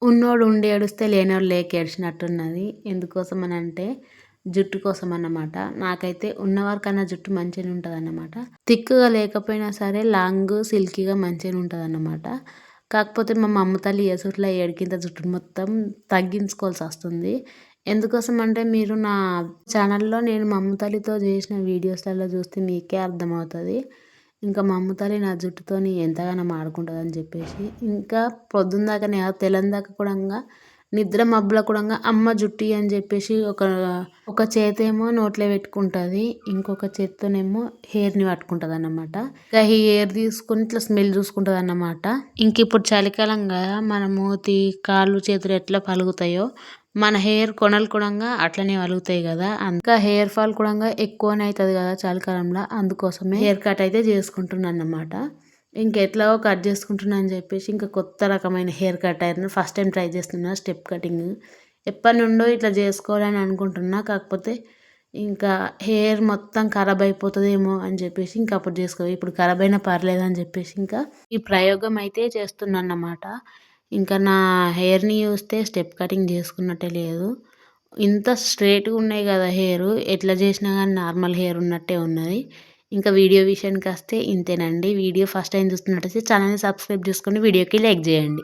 ఉన్నోడు ఉండి ఏడుస్తే లేనోడు లేక ఏడ్చినట్టున్నది. ఎందుకోసమనంటే జుట్టు కోసమన్నమాట. నాకైతే ఉన్నవారికన్నా జుట్టు మంచిగానే ఉంటదన్నమాట. థిక్‌గా లేకపోయినా సరే లాంగ్, సిల్కీగా మంచిగానే ఉంటదన్నమాట. కాకపోతే మా మమ్మ తల్లి యేసుట్ల ఏడికింత జుట్టును మొత్తం తగ్గించుకోవాల్సొస్తుంది. ఎందుకోసం అంటే మీరు నా ఛానల్‌లో నేను మా అమ్మ తల్లితో చేసిన వీడియోస్‌లలో చూస్తే మీకే అర్థమవుతది. ఇంకా మా అమ్మ తల్లి నా జుట్టుతోని ఎంతగానో ఆడుకుంటదని చెప్పేసి. ఇంకా పొద్దున దాకానే కాదు తెల్లందాక కూడంగా నిద్ర మబ్బుల కూడంగా అమ్మ జుట్టు అని చెప్పేసి ఒక చేతేమో నోట్లో పెట్టుకుంటది. ఇంకొక చేత్తోనేమో హెయిర్‌ని పట్టుకుంటదన్నమాట. ఇక ఈ హెయిర్ తీసుకొని ఇట్లా స్మెల్ చూసుకుంటదన్నమాట. ఇంకిప్పుడు చలికాలం కదా మన మూతి, కాళ్ళు, చేతులు ఎట్లా పలుగుతాయో మన హెయిర్ కొనలు కూడంగా అట్లనే పలుగుతాయి కదా. ఇంకా హెయిర్ ఫాల్ కూడంగా ఎక్కువనే అవుతుంది కదా చలికాలంలో. అందుకోసమే హెయిర్ కట్ అయితే చేసుకుంటున్నాను అన్నమాట. ఇంకెట్లాగో కట్ చేసుకుంటున్నా అని చెప్పేసి ఇంకా కొత్త రకమైన హెయిర్ కట్ అయితే ఫస్ట్ టైం ట్రై చేస్తున్నా స్టెప్ కటింగ్. ఎప్పటి నుండో ఇట్లా చేసుకోవాలని అనుకుంటున్నా. కాకపోతే ఇంకా హెయిర్ మొత్తం ఖరాబ్ అయిపోతుందేమో అని చెప్పేసి ఇంకా అప్పుడు ఇప్పుడు ఖరాబ్ అయినా పర్లేదు అని చెప్పేసి ఇంకా ఈ ప్రయోగం అయితే చేస్తున్నా అన్నమాట. ఇంకా నా హెయిర్‌ని చూస్తే స్టెప్ కటింగ్ చేసుకున్నట్టే లేదు. ఇంత స్ట్రెయిట్‌గా ఉన్నాయి కదా హెయిర్. ఎట్లా చేసినా కానీ నార్మల్ హెయిర్ ఉన్నట్టే ఉన్నది. ఇంకా వీడియో విషయానికొస్తే ఇంతేనండి. వీడియో ఫస్ట్ టైం చూస్తున్నట్టయితే ఛానల్‌ని సబ్స్క్రైబ్ చేసుకోండి. వీడియోకి లైక్ చేయండి.